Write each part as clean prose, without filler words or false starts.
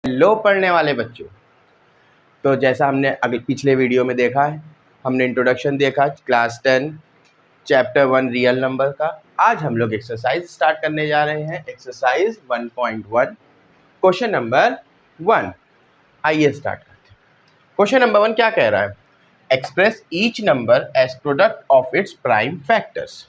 लो पढ़ने वाले बच्चों, तो जैसा हमने अगले पिछले वीडियो में देखा है, हमने इंट्रोडक्शन देखा क्लास 10 चैप्टर 1 रियल नंबर का। आज हम लोग एक्सरसाइज स्टार्ट करने जा रहे हैं। Exercise 1.1 question number 1। आइए स्टार्ट करते हैं। क्वेश्चन नंबर 1 क्या कह रहा है? Express each number as product of its prime factors.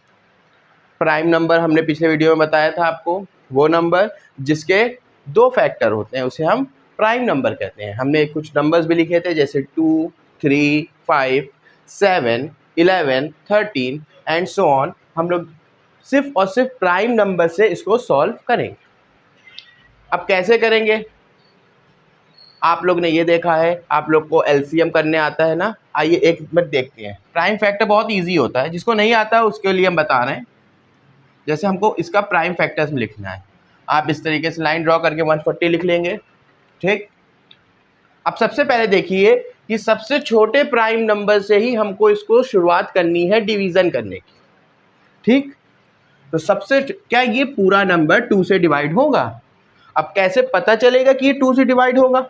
Prime number हमने पिछले वीडियो में बताया था आपको, वो नंबर जिसके दो फैक्टर होते हैं उसे हम प्राइम नंबर कहते हैं। हमने कुछ नंबर्स भी लिखे थे जैसे 2, 3, 5, 7, 11, 13 एंड सो ऑन। हम लोग सिर्फ और सिर्फ प्राइम नंबर से इसको सॉल्व करेंगे। अब कैसे करेंगे? आप लोग ने ये देखा है, आप लोग को एलसीएम करने आता है ना। आइए एक मिनट देखते हैं। प्राइम फैक्टर बहुत ईजी होता है, जिसको नहीं आता है उसके लिए हम बता रहे हैं। जैसे हमको इसका प्राइम फैक्टर्स में लिखना है, आप इस तरीके से लाइन ड्रॉ करके 140 लिख लेंगे। ठीक। अब सबसे पहले देखिए कि सबसे छोटे प्राइम नंबर से ही हमको इसको शुरुआत करनी है डिवीज़न करने की। ठीक। तो सबसे क्या ये पूरा नंबर 2 से डिवाइड होगा? अब कैसे पता चलेगा कि ये 2 से डिवाइड होगा?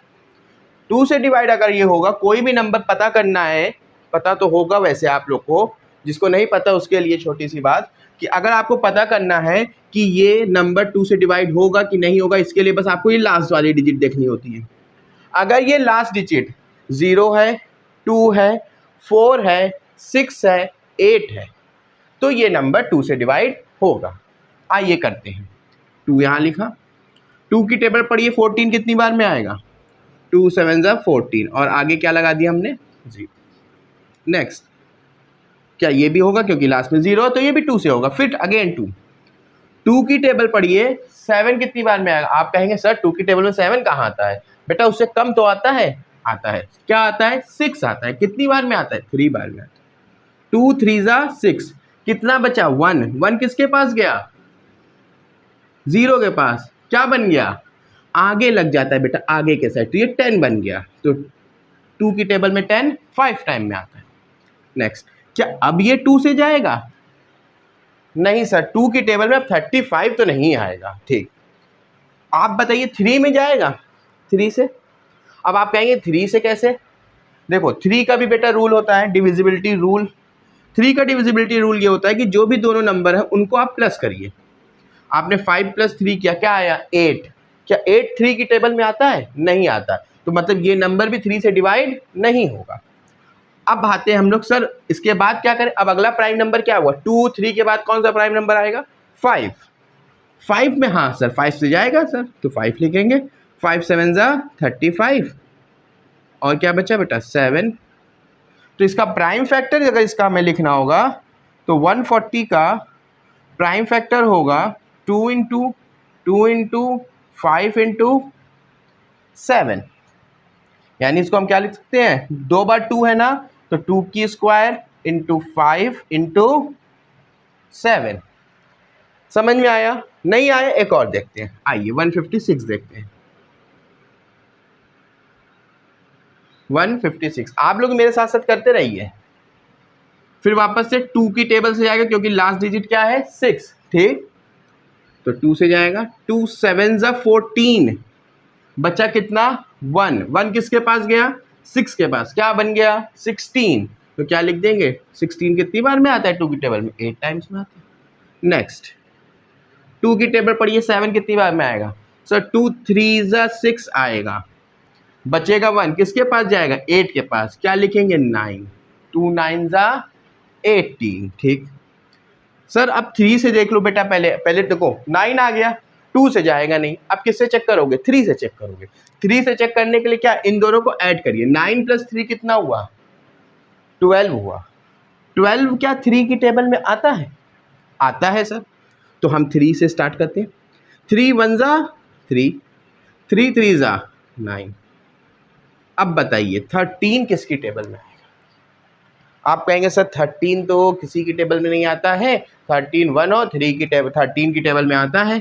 2 से डिवाइड अगर ये होगा, कोई भी नंबर पता करना है, पता तो होगा वैसे आप लोग को, जिसको नहीं पता उसके लिए छोटी सी बात कि अगर आपको पता करना है कि ये नंबर 2 से डिवाइड होगा कि नहीं होगा, इसके लिए बस आपको ये लास्ट वाली डिजिट देखनी होती है। अगर ये लास्ट डिजिट 0 है, 2 है, 4 है, 6 है, 8 है, तो ये नंबर 2 से डिवाइड होगा। आइए करते हैं। 2 यहाँ लिखा, 2 की टेबल पढ़िए, 14 कितनी बार में आएगा? 2 7 ज़ा 14 और आगे क्या लगा दिया हमने? 0। नेक्स्ट, क्या ये भी होगा? क्योंकि लास्ट में 0 है तो ये भी 2 से होगा। फिर अगेन 2 की टेबल पढ़िए, 7 कितनी बार में आएगा? आप कहेंगे सर 2 की टेबल में 7 कहाँ आता है? बेटा उससे कम तो आता है। आता है, क्या आता है? 6 आता है। कितनी बार में आता है? 3 बार में आता है। 2 3 ज़ा 6, कितना बचा? 1। 1 किसके पास गया? 0 के पास। क्या बन गया? आगे लग जाता है बेटा, आगे के साइड, तो ये 10 बन गया। तो 2 की टेबल में 10 5 टाइम में आता है। नेक्स्ट, क्या अब ये 2 से जाएगा? नहीं सर, 2 की टेबल में अब 35 तो नहीं आएगा। ठीक। आप बताइए 3 में जाएगा? 3 से? अब आप कहेंगे 3 से कैसे? देखो 3 का भी बेटा रूल होता है, डिविजिबिलिटी रूल। 3 का डिविजिबिलिटी रूल ये होता है कि जो भी दोनों नंबर हैं उनको आप प्लस करिए। आपने 5 + 3 किया, क्या आया? 8। क्या 8 3 की टेबल में आता है? नहीं आता। तो मतलब ये नंबर भी 3 से डिवाइड नहीं होगा। अब आते हैं हम लोग, सर इसके बाद क्या करें? अब अगला प्राइम नंबर क्या हुआ? 2 3 के बाद कौन सा प्राइम नंबर आएगा? 5। 5 में, हाँ सर 5 से जाएगा सर, तो 5 लिखेंगे। 5 7 ज़ा 35 और क्या बचा बेटा? 7। तो इसका प्राइम फैक्टर अगर इसका हमें लिखना होगा तो 140 का प्राइम फैक्टर होगा 2 × 2 × 5 × 7। यानी इसको हम क्या लिख सकते हैं? 2 बार 2 है ना, तो 2 की स्क्वायर × 5 × 7। समझ में आया? नहीं आया? एक और देखते हैं। आइए 156 देखते हैं। 156 आप लोग मेरे साथ साथ करते रहिए। फिर वापस से 2 की टेबल से जाएगा, क्योंकि लास्ट डिजिट क्या है? 6। ठीक। तो 2 से जाएगा। 2 7 ज़ा 14, बचा कितना? 1। 1 किसके पास गया? 6 के पास। क्या बन गया? 16। तो क्या लिख देंगे? 16 कितनी बार में आता है 2 की टेबल में? 8 टाइम्स में आता है। नेक्स्ट, 2 की टेबल पढ़िए, 7 कितनी बार में आएगा? सर 2 3 ज़ा 6 आएगा, बचेगा 1, किसके पास जाएगा? 8 के पास। क्या लिखेंगे? 9। 2 9 ज़ा 18। ठीक। सर अब 3 से देख लो बेटा, पहले देखो 9 आ गया, 2 से जाएगा नहीं। अब किससे चेक करोगे? 3 से चेक करोगे। 3 से चेक करने के लिए क्या, इन दोनों को ऐड करिए। 9 + 3 कितना हुआ? 12 हुआ। 12 क्या 3 की टेबल में आता है? आता है सर। तो हम 3 से स्टार्ट करते हैं। 3 1 ज़ा 3, 3 3 ज़ा 9। अब बताइए 13 किसकी टेबल में आएगा? आप कहेंगे सर 13 तो किसी की टेबल में नहीं आता है, 13 1 और 3 की टेबल 13 की टेबल में आता है।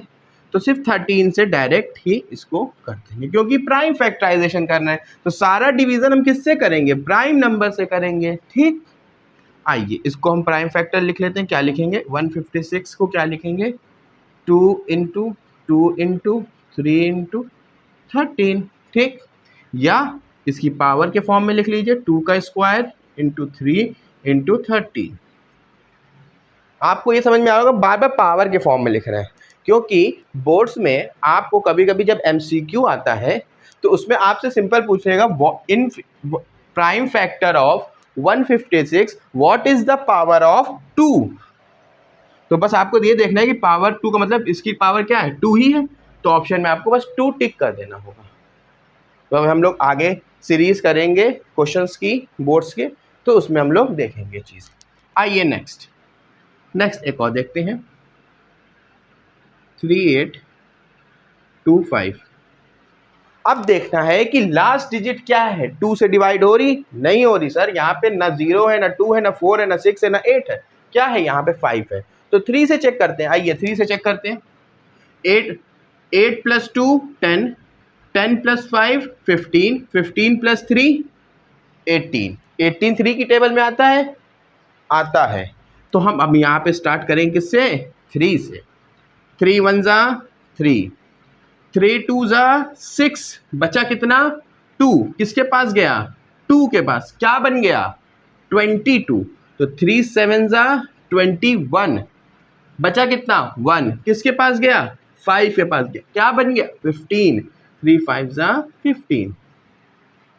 तो सिर्फ 13 से डायरेक्ट ही इसको कर देंगे, क्योंकि प्राइम फैक्टराइजेशन करना है। तो सारा डिवीज़न हम किससे करेंगे? प्राइम नंबर से करेंगे। ठीक। आइए इसको हम प्राइम फैक्टर लिख लेते हैं। क्या लिखेंगे? 156 को क्या लिखेंगे? 2 × 2 × 3 × 13। ठीक, या इसकी पावर के फॉर्म में लिख लीजिए 2 का स्क्वायर इंटू 3 इंटू 30। आपको ये समझ में आ रहा होगा, बार बार पावर के फॉर्म में लिख रहे हैं, क्योंकि बोर्ड्स में आपको कभी कभी जब MCQ आता है तो उसमें आपसे सिंपल पूछेगा इन prime factor of 156 what is the power of 2। तो बस आपको ये देखना है कि पावर 2 का मतलब इसकी पावर क्या है, 2 ही है, तो ऑप्शन में आपको बस 2 टिक कर देना होगा। तो अब हम लोग आगे सीरीज करेंगे क्वेश्चंस की बोर्ड्स के, तो उसमें हम लोग देखेंगे चीज़। आइए नेक्स्ट एक और देखते हैं, 3825। अब देखना है कि लास्ट डिजिट क्या है, 2 से डिवाइड हो रही, नहीं हो रही सर, यहाँ पे ना 0 है, ना 2 है, ना 4 है, ना 6 है, ना 8 है, क्या है यहाँ पे 5 है। तो 3 से चेक करते हैं, आइए 3 से चेक करते हैं। 8 + 2 10, 10 + 5 15, 15 + 3 18, 18 3 की टेबल में आता है। तो हम अब यहाँ पे स्टार्ट करेंगे किससे, 3 से। 3 1 ज़ा 3, 3 2 ज़ा 6, बचा कितना 2, किसके पास गया 2 के पास, क्या बन गया 22। तो 3 7 ज़ा 21, बचा कितना 1, किसके पास गया 5 के पास गया, क्या बन गया 15। 3 5 ज़ा 15।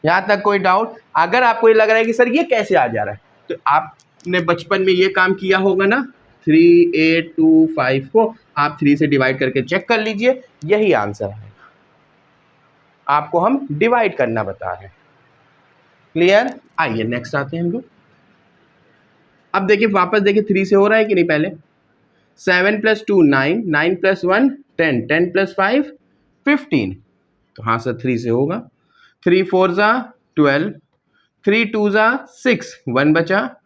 यहाँ तक कोई डाउट? अगर आपको ये लग रहा है कि सर ये कैसे आ जा रहा है, तो आपने बचपन में ये काम किया होगा ना, 3 8 2 5 को आप 3 से डिवाइड करके चेक कर लीजिए, यही आंसर है। आपको हम डिवाइड करना बता रहे हैं। क्लियर? आइए नेक्स्ट आते हैं हम लोग। अब देखिए वापस देखिए 3 से हो रहा है कि नहीं, पहले 7 + 2 9, 9 + 1 10, 10 + 5 15। तो हाँ सर 3 से होगा। 3 4 ज़ा 12, 3 2 ज़ा 6, 1 बचा,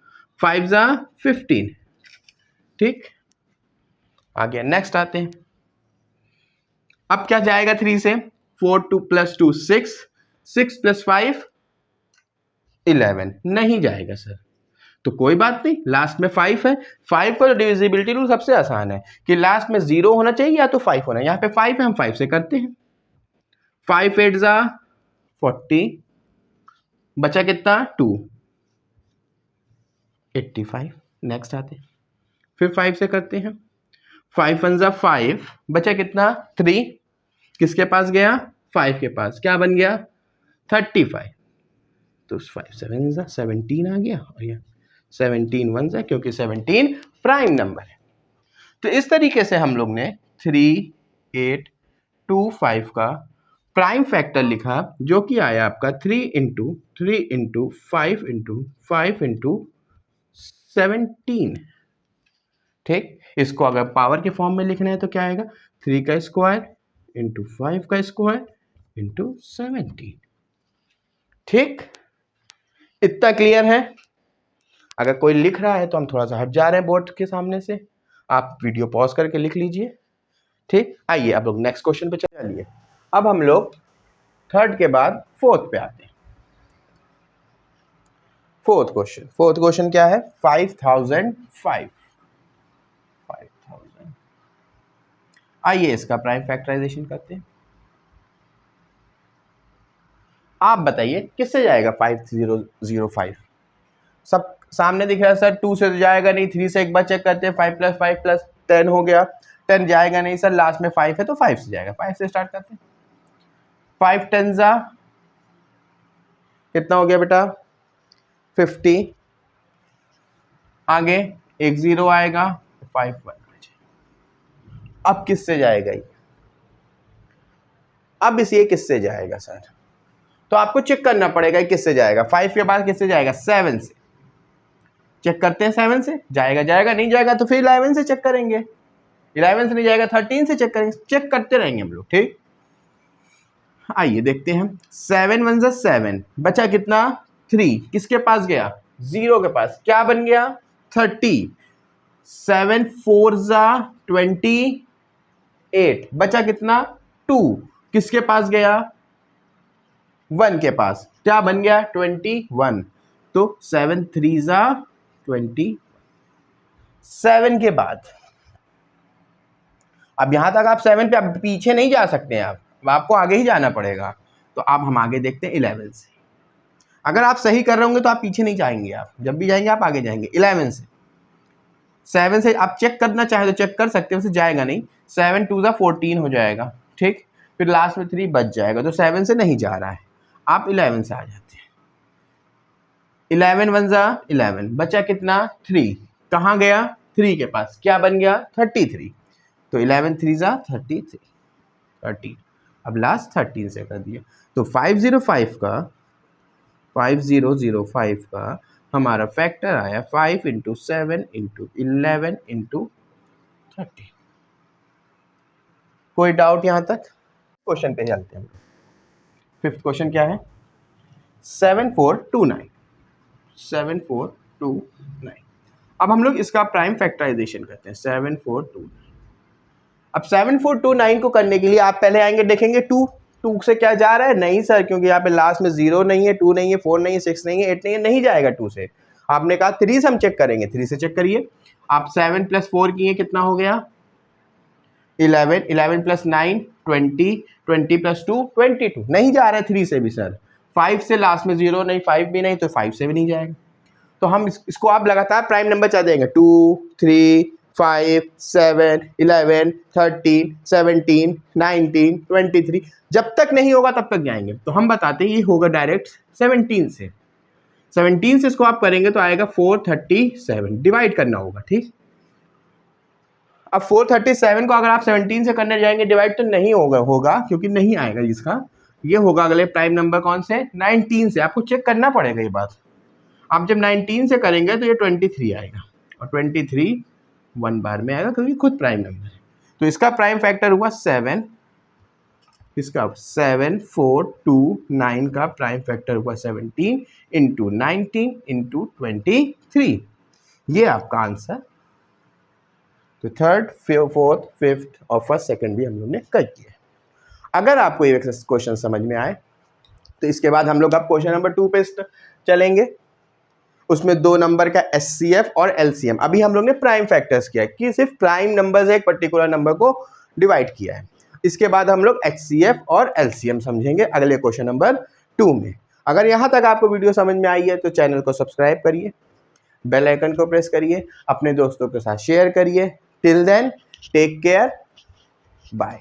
5 ज़ा 15। ठीक, आगे नेक्स्ट आते हैं। अब क्या जाएगा 3 से, 4 2 + 2 6, 6 + 5 11, नहीं जाएगा सर। तो कोई बात नहीं, लास्ट में 5 है। 5 का डिविजिबिलिटी रूल सबसे आसान है कि लास्ट में 0 होना चाहिए या तो 5 होना है। यहाँ पे 5 है, हम 5 से करते हैं। 5 8 ज़ा 40, बचा कितना 2, 85। नेक्स्ट आते हैं, फिर 5 से करते हैं। 5 1 ज़ा 5, बचा कितना 3, किसके पास गया 5 के पास, क्या बन गया 35। तो 5 7 ज़ा 17 आ गया, और यहाँ 17 1 ज़ा, क्योंकि 17 प्राइम नंबर है। तो इस तरीके से हम लोग ने 3825 का प्राइम फैक्टर लिखा, जो कि आया आपका 3 × 3 × 5 × 5 × 17। ठीक, इसको अगर पावर के फॉर्म में लिखना है तो क्या आएगा, 3 का स्क्वायर इंटू 5 का स्क्वायर इंटू 17। ठीक, इतना क्लियर है? अगर कोई लिख रहा है तो हम थोड़ा सा हट जा रहे हैं बोर्ड के सामने से, आप वीडियो पॉज करके लिख लीजिए। ठीक, आइए अब लोग नेक्स्ट क्वेश्चन पे चलिए। अब हम लोग थर्ड के बाद फोर्थ पे आते हैं। फोर्थ क्वेश्चन क्या है, 5005। आइए इसका प्राइम फैक्टराइजेशन करते हैं। आप बताइए किससे जाएगा 5005? सब सामने दिख रहा है सर, 2 से तो जाएगा नहीं, 3 से एक बार चेक करते हैं, 5 + 5 + 10 हो गया, 10 जाएगा नहीं सर, लास्ट में 5 है तो 5 से जाएगा, 5 से स्टार्ट करते हैं। 5 10 ज़ा कितना हो गया बेटा 50, आगे एक 0 आएगा, 5 1 बचे। अब किससे जाएगा ये, अब इस ये किससे जाएगा सर, तो आपको चेक करना पड़ेगा किससे जाएगा। 5 के बाद किससे जाएगा, 7 से। चेक करते हैं 7 से जाएगा, नहीं जाएगा तो फिर 11 से चेक करेंगे, 11 से नहीं जाएगा 13 से चेक करेंगे, चेक करते रहेंगे हम लोग। ठीक, आइए देखते हैं। 7 1 ज़ा 7, बचा कितना 3, किसके पास गया 0 के पास, क्या बन गया 30। 7 4 ज़ा 28, बचा कितना 2, किसके पास गया 1 के पास, क्या बन गया 21। तो 7 3 ज़ा 20। 7 के बाद अब यहां तक आप 7 पे अब पीछे नहीं जा सकते हैं, आप आपको आगे ही जाना पड़ेगा। तो अब हम आगे देखते हैं 11 से। अगर आप सही कर रहे होंगे तो आप पीछे नहीं जाएंगे, आप जब भी जाएंगे आप आगे जाएंगे। 11 से 7 से आप चेक करना चाहे तो चेक कर सकते हो, वैसे जाएगा नहीं। 7 2 ज़ा 14 हो जाएगा, ठीक। फिर लास्ट में 3 बच जाएगा, तो 7 से नहीं जा रहा है। आप 11 से आ जाते हैं। 11 1 ज़ा 11, बचा कितना 3, कहाँ गया 3 के पास, क्या बन गया 33। तो 11 3 ज़ा 33, 13। अब लास्ट 13 से कर दिया, तो 5005 का हमारा फैक्टर आया 5 × 7 × 11 × 30। कोई डाउट यहाँ तक? क्वेश्चन पे चलते हैं। फिफ्थ क्वेश्चन क्या है? 7429। 7429। अब हम लोग इसका प्राइम फैक्टराइजेशन करते हैं। 7429। अब 7429 को करने के लिए आप पहले आएंगे, देखेंगे 2 से क्या जा रहा है, नहीं सर, क्योंकि यहाँ पे लास्ट में 0 नहीं है, 2 नहीं है, 4 नहीं है, 6 नहीं है, 8 नहीं है, नहीं जाएगा 2 से। आपने कहा 3 से हम चेक करेंगे, 3 से चेक करिए। आप 7 + 4 किए, कितना हो गया 11, 11 + 9 20, 20 + 2 22, नहीं जा रहा है 3 से भी सर। 5 से लास्ट में 0 नहीं, 5 भी नहीं, तो 5 से भी नहीं जाएगा। तो हम इसको आप लगातार प्राइम नंबर चला देंगे, 2 3 5 7 11 13 17 19 23, जब तक नहीं होगा तब तक जाएंगे। तो हम बताते हैं ये होगा डायरेक्ट 17 से। 17 से इसको आप करेंगे तो आएगा 437, डिवाइड करना होगा, ठीक। अब 437 को अगर आप 17 से करने जाएंगे डिवाइड तो नहीं होगा क्योंकि नहीं आएगा इसका। ये होगा अगले प्राइम नंबर कौन से, 19 से। आपको चेक करना पड़ेगा ये बात। आप जब 19 से करेंगे तो ये 23 आएगा, और 23 1 बार में आएगा क्योंकि खुद प्राइम नंबर है। तो इसका प्राइम फैक्टर हुआ 7। इसका 7429 का प्राइम फैक्टर हुआ 17 × 19 × 23। ये आपका आंसर। तो थर्ड, फोर्थ, फिफ्थ और फर्स्ट, सेकंड भी हम लोग ने कर दिया। अगर आपको ये क्वेश्चन समझ में आए तो इसके बाद हम लोग अब क्वेश्चन नंबर 2 पे चलेंगे। उसमें 2 नंबर का HCF और LCM। अभी हम लोग ने प्राइम फैक्टर्स किया है कि सिर्फ प्राइम नंबर से एक पर्टिकुलर नंबर को डिवाइड किया है। इसके बाद हम लोग HCF और LCM समझेंगे अगले क्वेश्चन नंबर 2 में। अगर यहाँ तक आपको वीडियो समझ में आई है तो चैनल को सब्सक्राइब करिए, बेल आइकन को प्रेस करिए, अपने दोस्तों के साथ शेयर करिए। Till then, take care, bye.